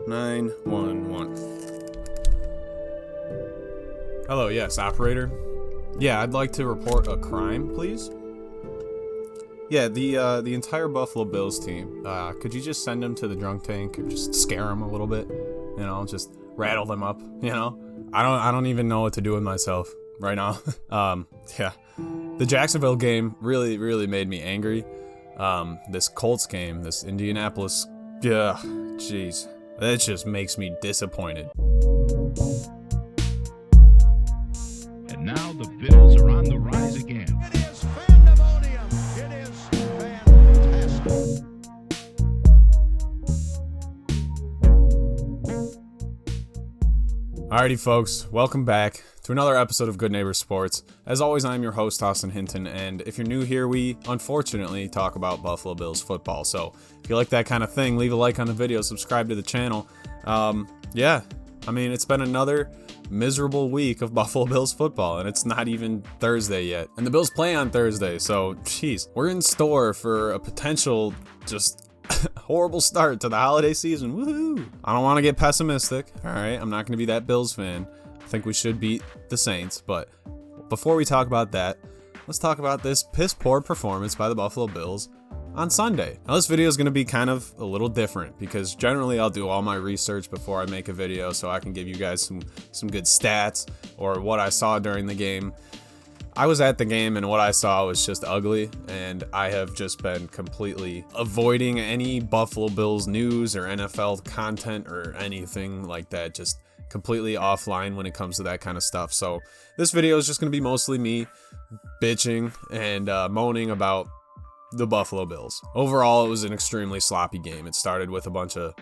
911. Hello, yes, operator. Yeah, I'd like to report a crime, please. Yeah, the entire Buffalo Bills team. Could you just send them to the drunk tank and just scare them a little bit? You know, just rattle them up. You know, I don't even know what to do with myself right now. Yeah, the Jacksonville game really made me angry. This Colts game, this Indianapolis, yeah, jeez, that just makes me disappointed. And now the Bills are on the rise again. It is pandemonium. It is fantastic. Alrighty, folks, welcome back to another episode of Good Neighbor Sports. As always, I'm your host, Austin Hinton, and if you're new here, we unfortunately talk about Buffalo Bills football. So if you like that kind of thing, leave a like on the video, subscribe to the channel. Yeah, I mean, it's been another miserable week of Buffalo Bills football, and it's not even Thursday yet. And the Bills play on Thursday, so geez, we're in store for a potential just horrible start to the holiday season. Woohoo! I don't want to get pessimistic, all right? I'm not going to be that Bills fan. I think we should beat the Saints, but before we talk about that, let's talk about this piss-poor performance by the Buffalo Bills on Sunday. Now, this video is going to be kind of a little different because generally I'll do all my research before I make a video so I can give you guys some good stats or what I saw during the game. I was at the game and what I saw was just ugly, and I have just been completely avoiding any Buffalo Bills news or NFL content or anything like that, just completely offline when it comes to that kind of stuff. So this video is just going to be mostly me bitching and moaning about the Buffalo Bills. Overall, it was an extremely sloppy game. It started with a bunch of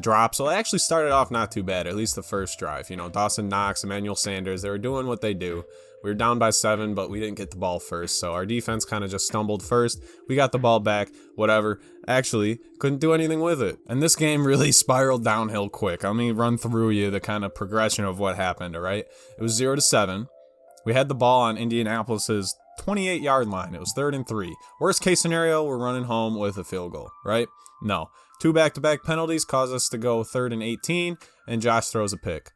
drops. So it actually started off not too bad, at least the first drive. You know, Dawson Knox, Emmanuel Sanders, they were doing what they do. We were down by 7, but we didn't get the ball first. So our defense kind of just stumbled first. We got the ball back, whatever. Actually, couldn't do anything with it. And this game really spiraled downhill quick. Let me run through you the kind of progression of what happened, all right? It was 0-7. We had the ball on Indianapolis's 28-yard line. It was 3rd and 3. Worst case scenario, we're running home with a field goal, right? No. 2 back-to-back penalties cause us to go 3rd and 18, and Josh throws a pick.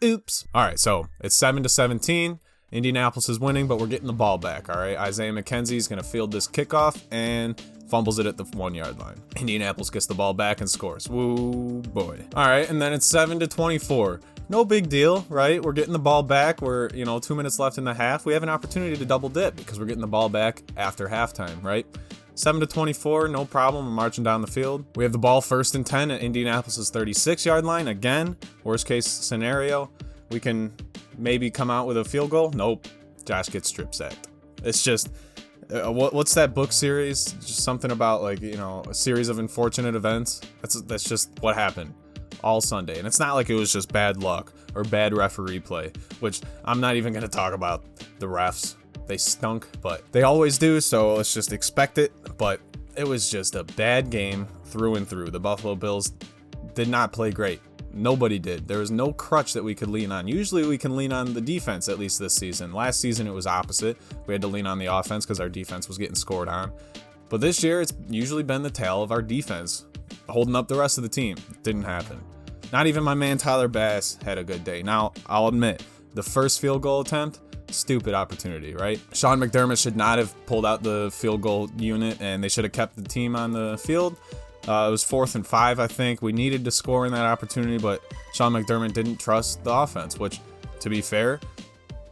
Oops. All right, so it's 7-17. Indianapolis is winning, but we're getting the ball back, all right? Isaiah McKenzie's going to field this kickoff and fumbles it at the 1-yard line. Indianapolis gets the ball back and scores. Woo, boy. All right, and then it's 7-24. No big deal, right? We're getting the ball back. We're, 2 minutes left in the half. We have an opportunity to double dip because we're getting the ball back after halftime, right? 7-24, no problem. We're marching down the field. We have the ball 1st and 10 at Indianapolis's 36-yard line. Again, worst case scenario, we can maybe come out with a field goal. Nope. Josh gets strip sacked. It's just, what's that book series? Just something about a series of unfortunate events. That's just what happened all Sunday. And it's not like it was just bad luck or bad referee play, which I'm not even going to talk about the refs. They stunk, but they always do, so let's just expect it. But it was just a bad game through and through. The Buffalo Bills did not play great. Nobody did. There was no crutch that we could lean on. Usually we can lean on the defense, at least this season. Last season it was opposite. We had to lean on the offense because our defense was getting scored on. But this year it's usually been the tale of our defense holding up the rest of the team. Didn't happen. Not even my man Tyler Bass had a good day. Now, I'll admit, the first field goal attempt, stupid opportunity, right? Sean McDermott should not have pulled out the field goal unit, and they should have kept the team on the field. It was 4th and 5, I think. We needed to score in that opportunity, but Sean McDermott didn't trust the offense, which, to be fair,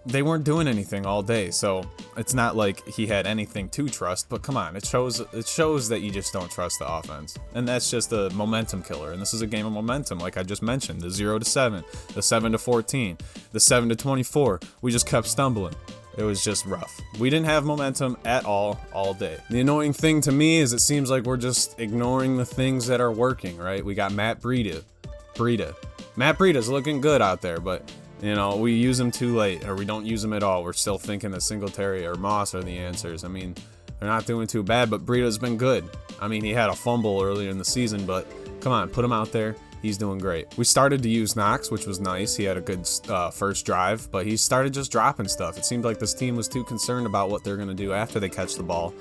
they weren't doing anything all day. So it's not like he had anything to trust, but come on, it shows that you just don't trust the offense. And that's just a momentum killer. And this is a game of momentum, like I just mentioned, the 0-7, the 7-14, the 7-24. We just kept stumbling. It was just rough. We didn't have momentum at all day. The annoying thing to me is it seems like we're just ignoring the things that are working, right? We got Matt Breida. Matt Breida's looking good out there, but we use him too late, or we don't use him at all. We're still thinking that Singletary or Moss are the answers. I mean, they're not doing too bad, but Breida's been good. I mean, he had a fumble earlier in the season, but come on, put him out there. He's doing great. We started to use Knox, which was nice. He had a good first drive, but he started just dropping stuff. It seemed like this team was too concerned about what they're going to do after they catch the ball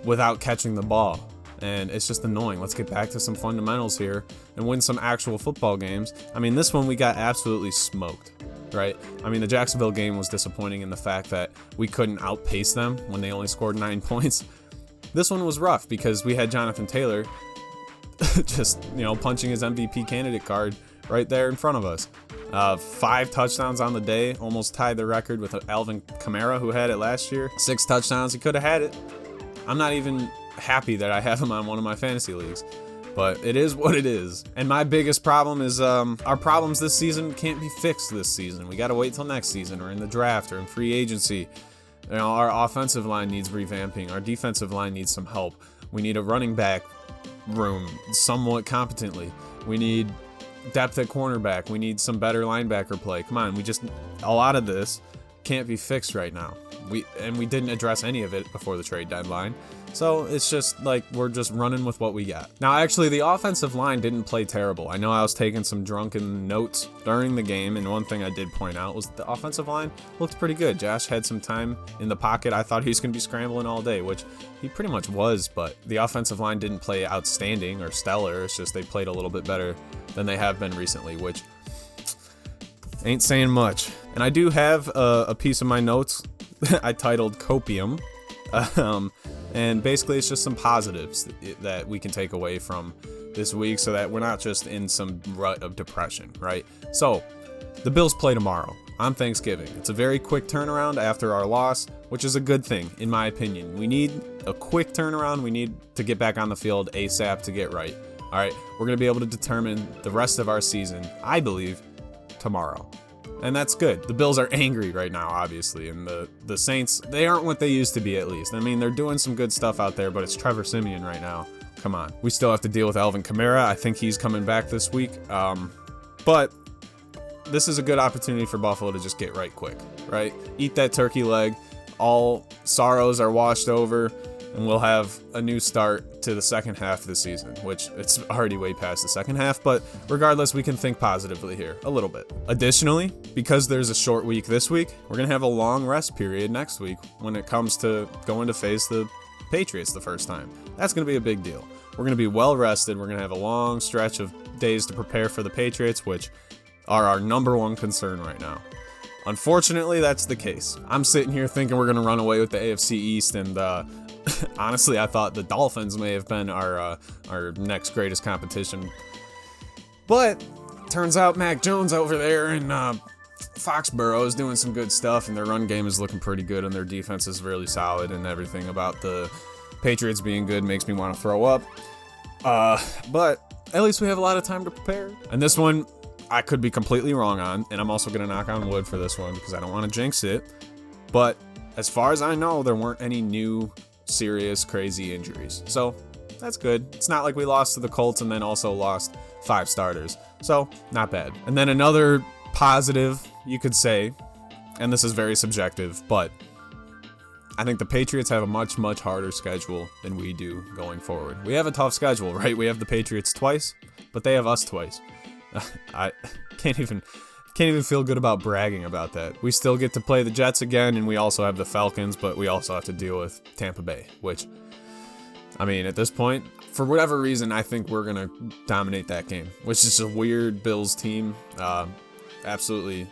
without catching the ball. and it's just annoying. Let's get back to some fundamentals here and win some actual football games. I mean, this one we got absolutely smoked, right? I mean, the Jacksonville game was disappointing in the fact that we couldn't outpace them when they only scored 9 points. This one was rough because we had Jonathan Taylor just, punching his MVP candidate card right there in front of us. 5 touchdowns on the day, almost tied the record with Alvin Kamara, who had it last year. 6 touchdowns, he could have had it. I'm not even happy that I have him on one of my fantasy leagues, but it is what it is. And my biggest problem is our problems this season can't be fixed this season. We got to wait till next season or in the draft or in free agency. Our offensive line needs revamping. Our defensive line needs some help. We need a running back room somewhat competently. We need depth at cornerback. We need some better linebacker play. Come on, a lot of this can't be fixed right now. We didn't address any of it before the trade deadline. So it's just like we're just running with what we got. Now, actually, the offensive line didn't play terrible. I know I was taking some drunken notes during the game, and one thing I did point out was the offensive line looked pretty good. Josh had some time in the pocket. I thought he was going to be scrambling all day, which he pretty much was, but the offensive line didn't play outstanding or stellar. It's just they played a little bit better than they have been recently, which ain't saying much. And I do have a piece of my notes I titled Copium. And basically it's just some positives that we can take away from this week so that we're not just in some rut of depression, right? So, the Bills play tomorrow on Thanksgiving. It's a very quick turnaround after our loss, which is a good thing, in my opinion. We need a quick turnaround. We need to get back on the field ASAP to get right. All right, we're going to be able to determine the rest of our season, I believe, tomorrow. And that's good. The Bills are angry right now, obviously, and the Saints, they aren't what they used to be, at least. I mean, they're doing some good stuff out there, but it's Trevor Siemian right now. Come on. We still have to deal with Alvin Kamara. I think he's coming back this week. But this is a good opportunity for Buffalo to just get right quick, right? Eat that turkey leg. All sorrows are washed over, and we'll have a new start to the second half of the season, which it's already way past the second half, but regardless, we can think positively here a little bit. Additionally, because there's a short week this week, we're going to have a long rest period next week when it comes to going to face the Patriots the first time. That's going to be a big deal. We're going to be well rested. We're going to have a long stretch of days to prepare for the Patriots, which are our number one concern right now. Unfortunately, that's the case. I'm sitting here thinking we're going to run away with the AFC East, and honestly, I thought the Dolphins may have been our next greatest competition. But turns out Mac Jones over there in Foxborough is doing some good stuff, and their run game is looking pretty good, and their defense is really solid, and everything about the Patriots being good makes me want to throw up. But at least we have a lot of time to prepare. And this one, I could be completely wrong on, and I'm also going to knock on wood for this one because I don't want to jinx it. But as far as I know, there weren't any new serious, crazy injuries. So that's good. It's not like we lost to the Colts and then also lost 5 starters. So not bad. And then another positive, you could say, and this is very subjective, but I think the Patriots have a much, much harder schedule than we do going forward. We have a tough schedule, right? We have the Patriots twice, but they have us twice. I can't even feel good about bragging about that. We still get to play the Jets again, and we also have the Falcons, but we also have to deal with Tampa Bay, which, I mean, at this point, for whatever reason, I think we're going to dominate that game, which is a weird Bills team, absolutely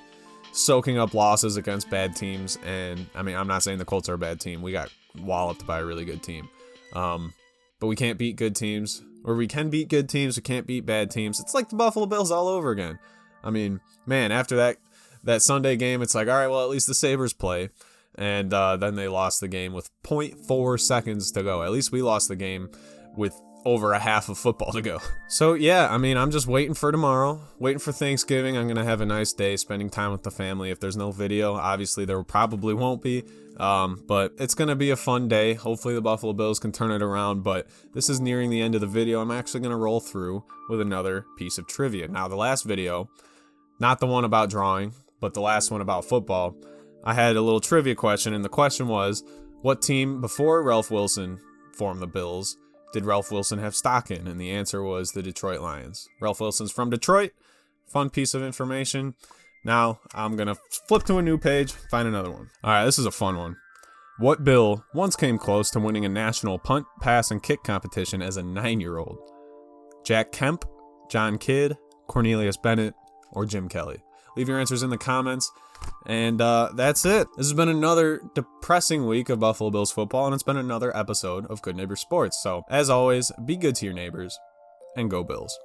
soaking up losses against bad teams, and, I mean, I'm not saying the Colts are a bad team. We got walloped by a really good team, but we can't beat good teams, or we can beat good teams, we can't beat bad teams. It's like the Buffalo Bills all over again. I mean, man, after that Sunday game, it's like, all right, well, at least the Sabres play. And then they lost the game with 0.4 seconds to go. At least we lost the game with over a half of football to go. So, yeah, I mean, I'm just waiting for tomorrow, waiting for Thanksgiving. I'm going to have a nice day spending time with the family. If there's no video, obviously there probably won't be. But it's going to be a fun day. Hopefully the Buffalo Bills can turn it around. But this is nearing the end of the video. I'm actually going to roll through with another piece of trivia. Now, the last video, not the one about drawing, but the last one about football, I had a little trivia question, and the question was, what team before Ralph Wilson formed the Bills did Ralph Wilson have stock in? And the answer was the Detroit Lions. Ralph Wilson's from Detroit. Fun piece of information. Now, I'm going to flip to a new page, find another one. All right, this is a fun one. What Bill once came close to winning a national punt, pass, and kick competition as a 9-year-old? Jack Kemp, John Kidd, Cornelius Bennett, or Jim Kelly? Leave your answers in the comments. And that's it. This has been another depressing week of Buffalo Bills football, and it's been another episode of Good Neighbor Sports. So, as always, be good to your neighbors, and go Bills.